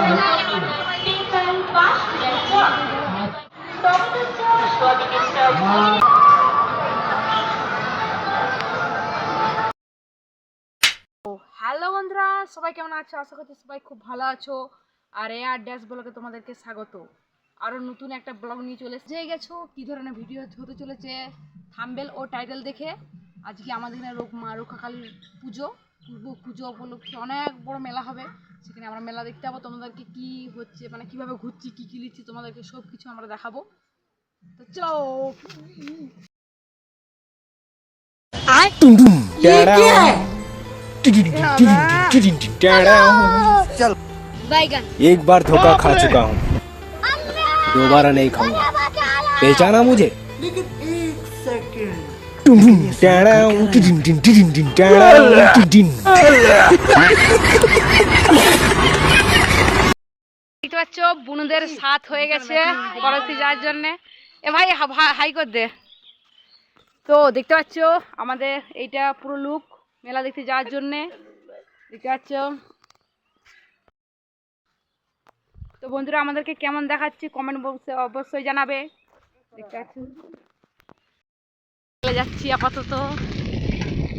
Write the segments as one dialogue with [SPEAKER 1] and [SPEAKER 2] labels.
[SPEAKER 1] Hello বন্ধুরা, সবাই কেমন আছো? আশা করছি সবাই খুব ভালো আছো। আর এয়ার ড্যাশ ব্লগে তোমাদেরকে স্বাগত। আরও নতুন একটা ব্লগ নিয়ে চলে এসে গেছো কী ধরনের ভিডিও হতে চলেছে থাম্বনেল ও টাইটেল দেখে। আজকে আমাদের এখানে মা রক্ষাকালীর পুজো উপলক্ষে অনেক বড় মেলা হবে। সেখানে আমরা মেলা দেখতে যাবো, তোমাদেরকে কি হচ্ছে মানে কীভাবে ঘুরছি, কী কী নিচ্ছি তোমাদেরকে সব কিছু আমরা দেখাবো। তো চলো।
[SPEAKER 2] एक बार धोखा खा चुका हूँ, दोबारा नहीं खाऊंगा। पहचाना मुझे?
[SPEAKER 3] लेकिन एक सेकंड
[SPEAKER 1] দেখতে পাচ্ছ বুনুদের সাথ হয়ে গেছে পরবর্তী যাওয়ার জন্যে। এ ভাই হাই কর দে। তো দেখতে পাচ্ছ আমাদের এইটা পুরো লুক মেলা দেখতে যাওয়ার জন্যে। দেখতে পাচ্ছ তো বন্ধুরা আমাদেরকে কেমন দেখাচ্ছি কমেন্ট বক্সে অবশ্যই জানাবে। দেখতে পাচ্ছ যাচ্ছি আপাতত,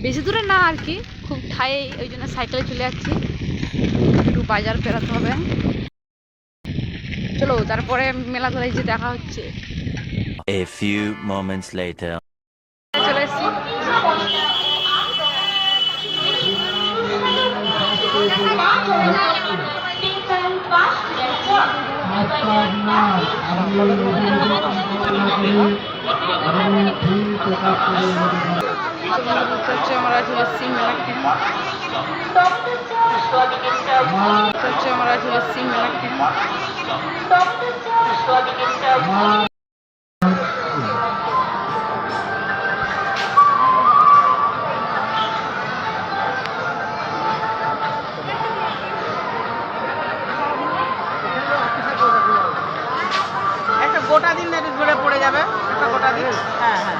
[SPEAKER 1] বেশি দূরে না আর কি, খুব ঠাই, ওই জন্য সাইকেলে চলে যাচ্ছি। একটু বাজার পেরাতে হবে, চলো তারপরে মেলা ধরে যে দেখা হচ্ছে।
[SPEAKER 4] A few moments later.
[SPEAKER 1] চলে এসছি। আমরা চলে এসছি মেলাকে, আমরা চলে এসছি মেলাকে।
[SPEAKER 3] একটা গোটা দিন না ঘুরে পড়ে যাবে, একটা গোটা দিন। হ্যাঁ হ্যাঁ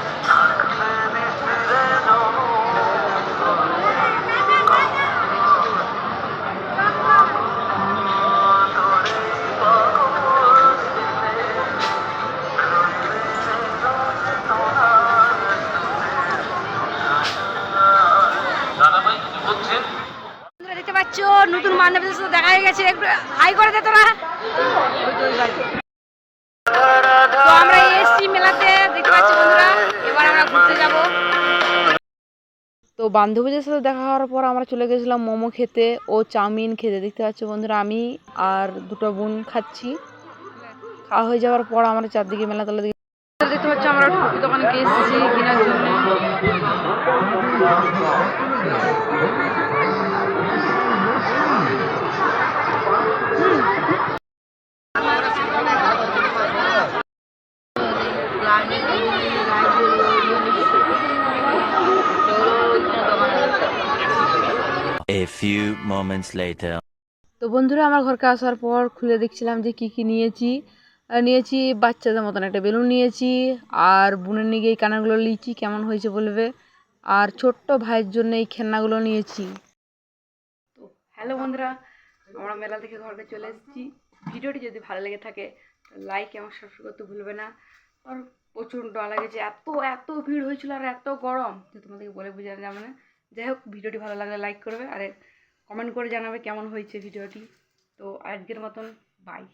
[SPEAKER 1] দেখতে পাচ্ছ নতুন মান্ডবের সাথে দেখা হয়ে গেছে, একটু হাই করে দে তোরা। তো আমরা এসছি মেলাতে, দেখতে পাচ্ছি বন্ধুরা, এবার আমরা ঘুরতে যাব। তো বান্ধবীদের সাথে দেখা হওয়ার পর আমরা চলে গেছিলাম মোমো খেতে ও চাউমিন খেতে। দেখতে পাচ্ছ বন্ধুরা আমি আর দুটো বোন খাচ্ছি। খাওয়া হয়ে যাওয়ার পর আমরা চারদিকে মেলা তলা দিকে দেখতে পাচ্ছি আমরা টুপি দোকানে এসেছি কেনার জন্য।
[SPEAKER 4] A few moments later.
[SPEAKER 1] তো বন্ধুরা আমার ঘরকে আসার পর খুলে দেখছিলাম যে কি কি নিয়েছি। নিয়েছি বাচ্চাদের মতন একটা বেলুন নিয়েছি, আর বোনের নিয়ে গিয়ে এই কানাগুলো নিয়েছি, কেমন হয়েছে বলবে। আর ছোট্ট ভাইয়ের জন্য এই খেলনাগুলো নিয়েছি। তো হ্যালো বন্ধুরা, আমরা মেলা থেকে ঘরকে চলে এসেছি। ভিডিওটি যদি ভালো লেগে থাকে লাইক এবং সাবস্ক্রাইব করতে ভুলবে না। আর প্রচণ্ড ভালো লেগেছে, এত এত ভিড় হয়েছিল আর এত গরম যে তোমাদেরকে বলে বোঝানো যাবে না। যাই হোক, ভিডিওটি ভালো লাগলে লাইক করবে আর কমেন্ট করে জানাবে কেমন হয়েছে ভিডিওটি। তো আজকের মতন বাই।